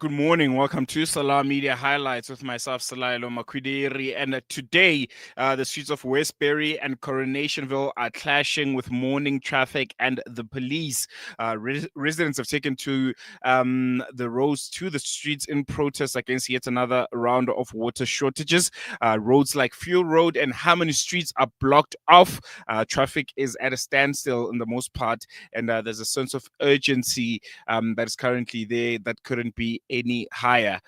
Good morning. Welcome to Salah Media Highlights with myself, Salailo Makwidiri. And today, the streets of Westbury and Coronationville are clashing with morning traffic and the police. Residents have taken to the roads to the streets in protest against yet another round of water shortages. Roads like Fuel Road and Harmony Streets are blocked off. Traffic is at a standstill in the most part, and there's a sense of urgency that is currently there that couldn't be any higher.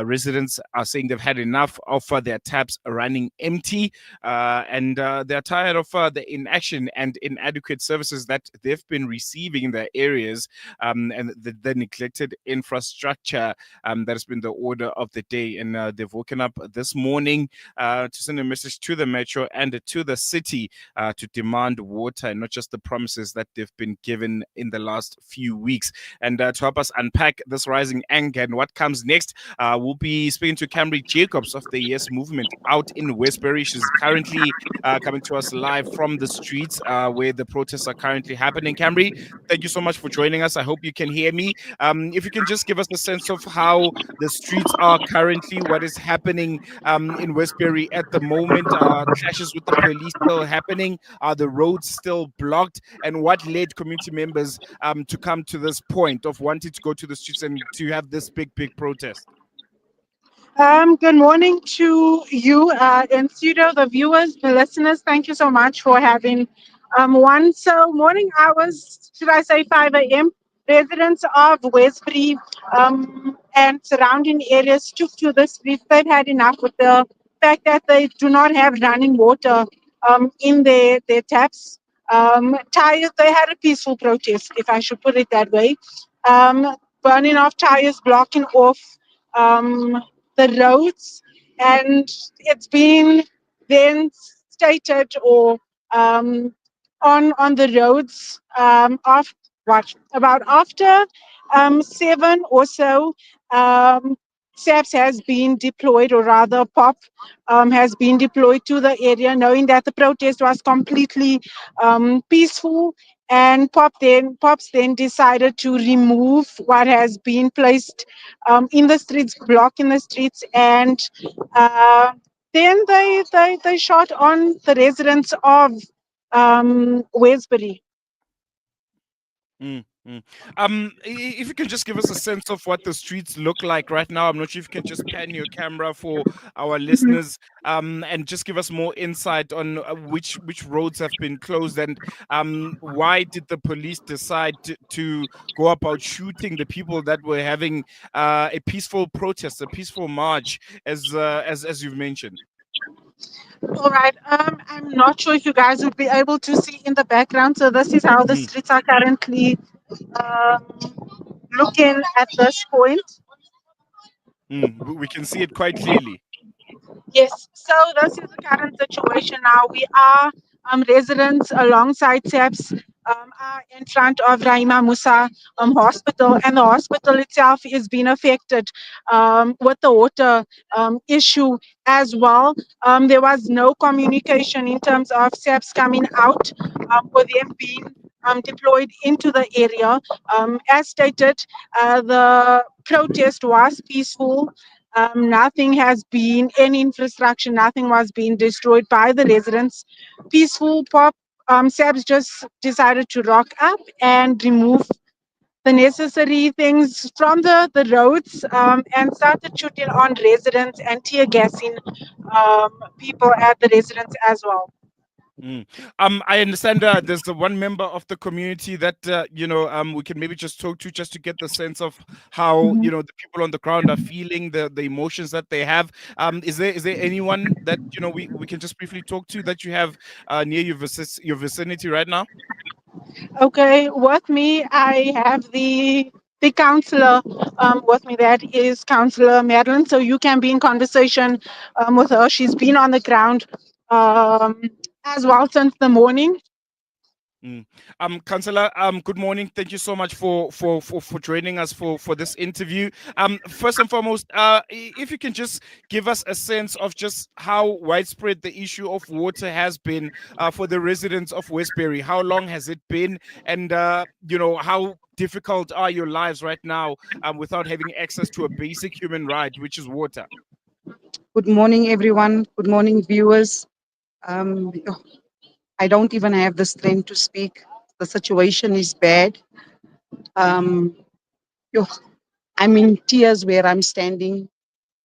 Residents are saying they've had enough of their taps running empty, and they're tired of the inaction and inadequate services that they've been receiving in their areas, and the neglected infrastructure that has been the order of the day. And they've woken up this morning to send a message to the metro and to the city to demand water, and not just the promises that they've been given in the last few weeks. And to help us unpack this rising anger and what comes next, we'll be speaking to Camry Jacobs of the Yes Movement out in Westbury. She's currently coming to us live from the streets where the protests are currently happening. Camry, thank you so much for joining us. I hope you can hear me. If you can just give us a sense of how the streets are currently, what is happening in Westbury at the moment. Clashes with the police still happening? Are the roads still blocked? And what led community members to come to this point of wanting to go to the streets and to have this big protest? Good morning to you, ensued, the viewers, the listeners. Thank you so much for having one. So, morning hours, should I say 5 a.m., residents of Westbury and surrounding areas took to the streets. They've had enough with the fact that they do not have running water in their taps. Tires, they had a peaceful protest, if I should put it that way. Burning off tires, blocking off the roads, and it's been then stated or on the roads of what about after 7 or so. SAPS has been deployed, or rather POP has been deployed to the area, knowing that the protest was completely peaceful. And POPs then decided to remove what has been placed in the streets, block in the streets, and then they shot on the residents of Westbury. Mm, mm. If you can just give us a sense of what the streets look like right now. I'm not sure if you can just pan your camera for our listeners, and just give us more insight on which roads have been closed, and why did the police decide to go about shooting the people that were having a peaceful protest, a peaceful march, as you've mentioned. All right. I'm not sure if you guys would be able to see in the background. So this is how the Mm, streets are currently um, looking at this point. we can see it quite clearly. Yes. So this is the current situation now. We are residents alongside SAPS are in front of Rahima Musa Hospital, and the hospital itself is being affected with the water issue as well. There was no communication in terms of SAPS coming out for them being deployed into the area. As stated, the protest was peaceful. Nothing has been, any infrastructure, nothing was being destroyed by the residents. Peaceful pop. SABS just decided to rock up and remove the necessary things from the roads, and started shooting on residents and tear gassing people at the residence as well. Mm. I understand there's the one member of the community that we can maybe just talk to, just to get the sense of how the people on the ground are feeling, the emotions that they have. Is there anyone that we can just briefly talk to that you have near your vicinity right now? Okay, with me, I have the counselor with me. That is Counselor Madeline. So you can be in conversation with her. She's been on the ground as well since the morning. Mm. Councillor, good morning. Thank you so much for joining us for this interview. First and foremost, if you can just give us a sense of just how widespread the issue of water has been for the residents of Westbury. How long has it been, and how difficult are your lives right now without having access to a basic human right, which is water? Good morning, everyone. Good morning, viewers. Oh, I don't even have the strength to speak. The situation is bad. Um, yo, I'm in tears where I'm standing.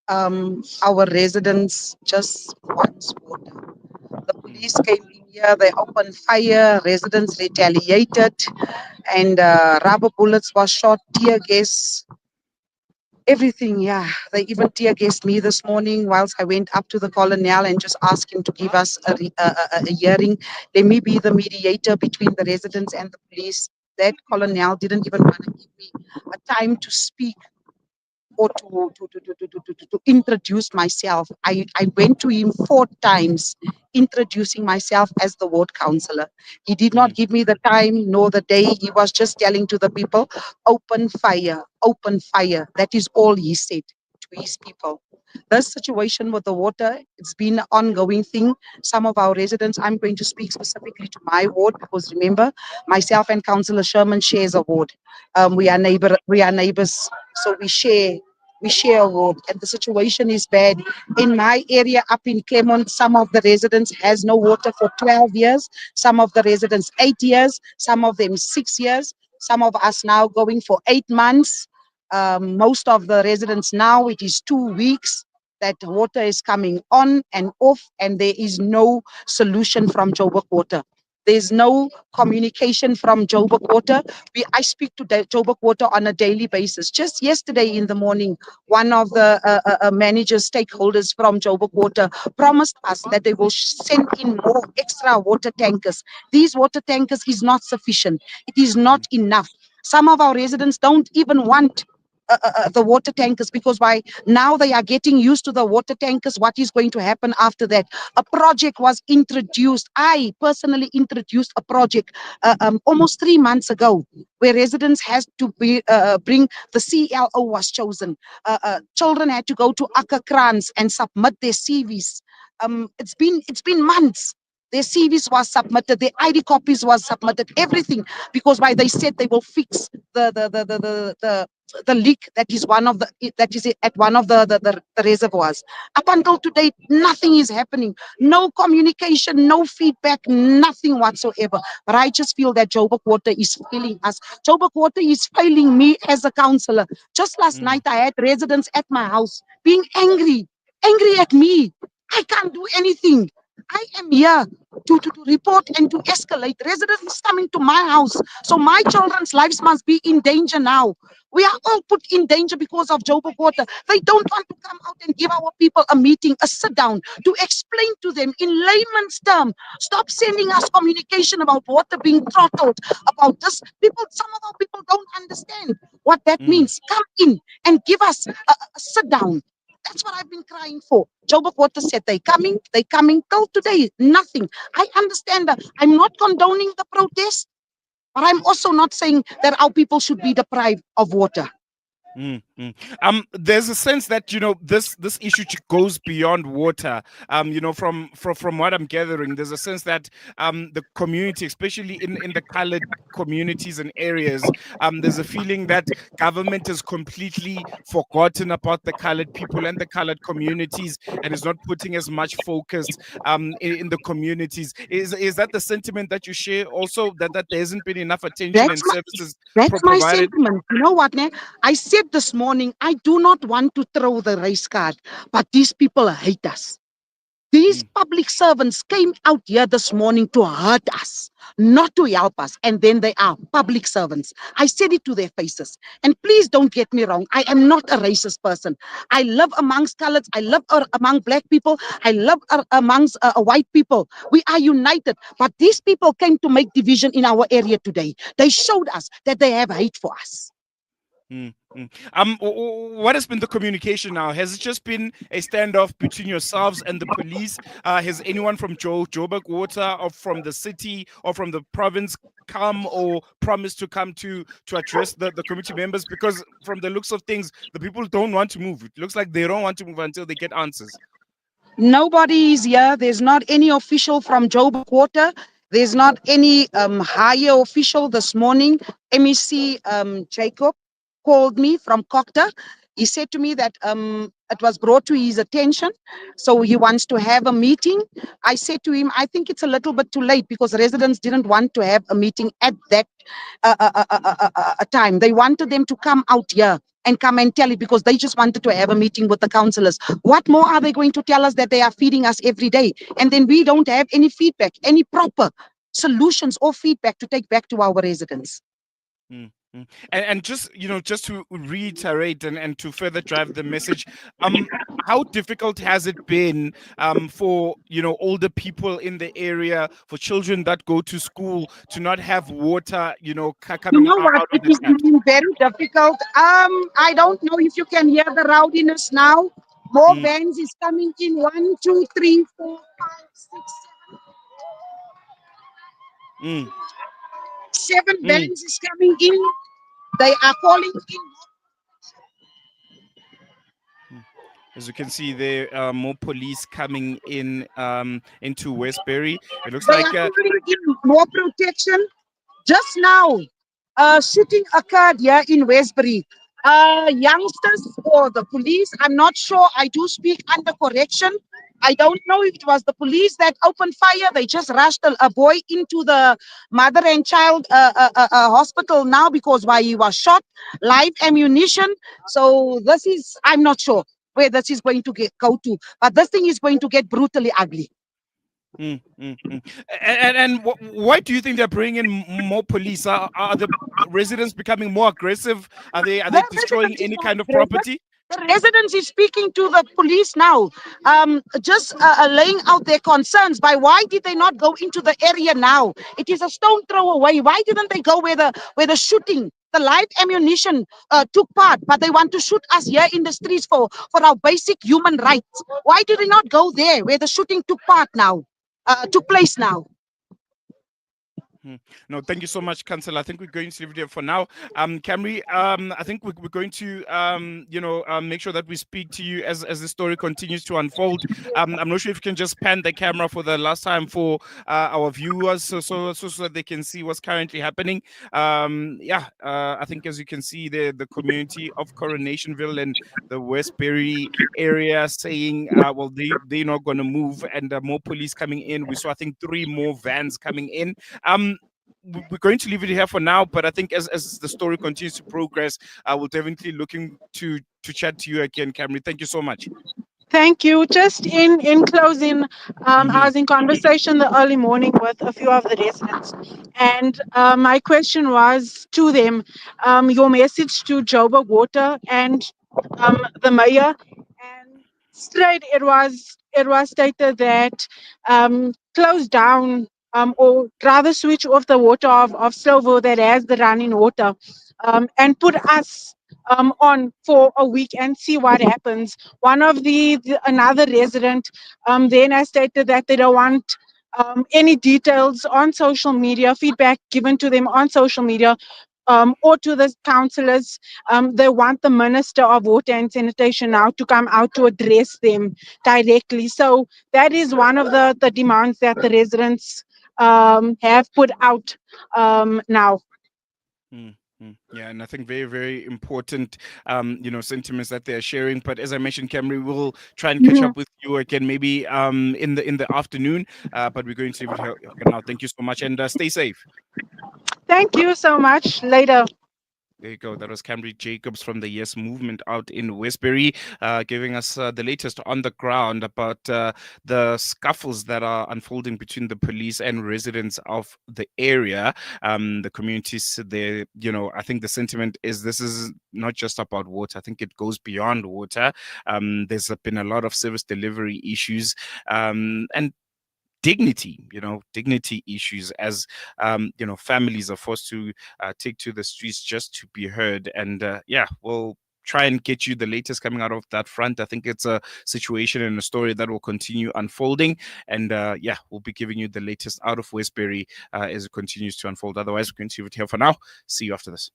Our residents just want water. The Mm, police came in here, they opened fire, residents retaliated, and rubber bullets were shot, tear gas. Everything, yeah. They even tear gassed me this morning whilst I went up to the colonel and just asked him to give us a hearing. Let me be the mediator between the residents and the police. That colonel didn't even want to give me a time to speak or to introduce myself. I went to him 4 times introducing myself as the ward councillor. He did not mm, give me the time nor the day. He was just telling to the people, open fire, open fire. That is all he said to his people. This situation with the water, it's been an ongoing thing. Some of our residents, I'm going to speak specifically to my ward because remember, myself and Councillor Sherman shares a ward. We are neighbors, so we share a ward, and the situation is bad. In my area up in Clermont, some of the residents has no water for 12 years, some of the residents 8 years, some of them 6 years, some of us now going for 8 months. Most of the residents now, it is 2 weeks that water is coming on and off, and there is no solution from Joburg Water. There's no communication from Joburg Water. I speak to Joburg Water on a daily basis. Just yesterday in the morning, one of the managers, stakeholders from Joburg Water promised us that they will send in more extra water tankers. These water tankers is not sufficient. It is not mm, enough. Some of our residents don't even want the water tankers because by now they are getting used to the water tankers. What is going to happen after that? A project was introduced. I personally introduced a project almost 3 months ago where residents has to bring the CLO was chosen. Children had to go to Akakrans and submit their CVs. It's been months. Their CVs was submitted, their ID copies was submitted, everything, because why they said they will fix the leak that is at one of the reservoirs. Up until today, nothing is happening. No communication, no feedback, nothing whatsoever. But I just feel that Joburg Water is failing us. Joburg Water is failing me as a councillor. Just last mm, night, I had residents at my house being angry at me. I can't do anything. I am here to report and to escalate. Residents coming to my house. So my children's lives must be in danger now. We are all put in danger because of Joburg Water. They don't want to come out and give our people a meeting, a sit down, to explain to them in layman's term. Stop sending us communication about water being throttled, about this. Some of our people don't understand what that mm. means. Come in and give us a sit down. That's what I've been crying for. Joburg Water said they coming till today, nothing. I understand that. I'm not condoning the protest, but I'm also not saying that our people should be deprived of water. Mm, mm. There's a sense that this issue goes beyond water. From what I'm gathering, there's a sense that the community, especially in the colored communities and areas, there's a feeling that government has completely forgotten about the colored people and the colored communities and is not putting as much focus in the communities. Is that the sentiment that you share also, that there hasn't been enough attention That's and my services that's my provided? sentiment. You know what, ne? I said this morning, I do not want to throw the race card, but these people hate us. These Mm, public servants came out here this morning to hurt us, not to help us. And then they are public servants. I said it to their faces. And please don't get me wrong. I am not a racist person. I live amongst coloreds. I live among black people. I live amongst white people. We are united. But these people came to make division in our area today. They showed us that they have hate for us. Mm, mm. What has been the communication now? Has it just been a standoff between yourselves and the police? Has anyone from Joburg Water or from the city or from the province come or promised to come to address the committee members? Because from the looks of things, the people don't want to move. It looks like they don't want to move until they get answers. Nobody is here. There's not any official from Joburg Water. There's not any higher official this morning. MEC Jacob called me from Cocta. He said to me that it was brought to his attention, so he wants to have a meeting. I said to him, I think it's a little bit too late because residents didn't want to have a meeting at that time. They wanted them to come out here and come and tell it because they just wanted to have a meeting with the councillors. What more are they going to tell us that they are feeding us every day? And then we don't have any feedback, any proper solutions or feedback to take back to our residents. Mm, mm. And just just to reiterate and to further drive the message, how difficult has it been for older people in the area, for children that go to school to not have water You coming know what? out of It the is taps? being very difficult. I don't know if you can hear the rowdiness now. More Mm, vans is coming in. 1, 2, 3, 4, 5, 6, mm, 7 mm. vans is coming in. They are calling in. Mm. As you can see, there are more police coming in into Westbury. It looks They like are calling in more protection. Just now, shooting occurred here in Westbury. Youngsters or the police, I'm not sure. I do speak under correction. I don't know if it was the police that opened fire. They just rushed a boy into the mother and child hospital now because why he was shot, live ammunition. So this is, I'm not sure where this is going to go to, but this thing is going to get brutally ugly. mm, mm, mm. Why do you think they're bringing more police? Are the residents becoming more aggressive? Are they The destroying residents is any not kind of aggressive. property? The residents is speaking to the police now, just laying out their concerns by why did they not go into the area now? It is a stone throw away. Why didn't they go where the shooting, the live ammunition took part? But they want to shoot us here in the streets for our basic human rights. Why did they not go there where the shooting took part now, took place now? Hmm. No, thank you so much, Councillor. I think we're going to leave it here for now. Camry, I think we're going to, make sure that we speak to you as the story continues to unfold. I'm not sure if you can just pan the camera for the last time for our viewers, so that they can see what's currently happening. I think as you can see, the community of Coronationville and the Westbury area saying, well, they're not going to move, and more police coming in. We saw, I think, 3 more vans coming in. We're going to leave it here for now, but I think as the story continues to progress, I will definitely looking to chat to you again, Camry. Thank you so much. Thank you. Just in closing, I Hmm. was in conversation the early morning with a few of the residents, and my question was to them, your message to Joburg Water and the mayor, and straight it was stated that close down or rather switch off the water of Slovo that has the running water, and put us on for a week and see what happens. One of another resident then has stated that they don't want any details on social media, feedback given to them on social media, or to the councillors. They want the Minister of Water and Sanitation now to come out to address them directly. So that is one of the demands that the residents have put out now. Mm, mm. Yeah, and I think very, very important, sentiments that they're sharing. But as I mentioned, Camry, we'll try and catch Mhm. up with you again, maybe in the afternoon. But we're going to leave it here now. Thank you so much, and stay safe. Thank you so much. Later. There you go. That was Camry Jacobs from the Yes Movement out in Westbury, giving us the latest on the ground about the scuffles that are unfolding between the police and residents of the area. The communities there, I think the sentiment is this is not just about water. I think it goes beyond water. There's been a lot of service delivery issues. And dignity, dignity issues as, families are forced to take to the streets just to be heard. And we'll try and get you the latest coming out of that front. I think it's a situation and a story that will continue unfolding. And we'll be giving you the latest out of Westbury as it continues to unfold. Otherwise, we're going to leave it here for now. See you after this.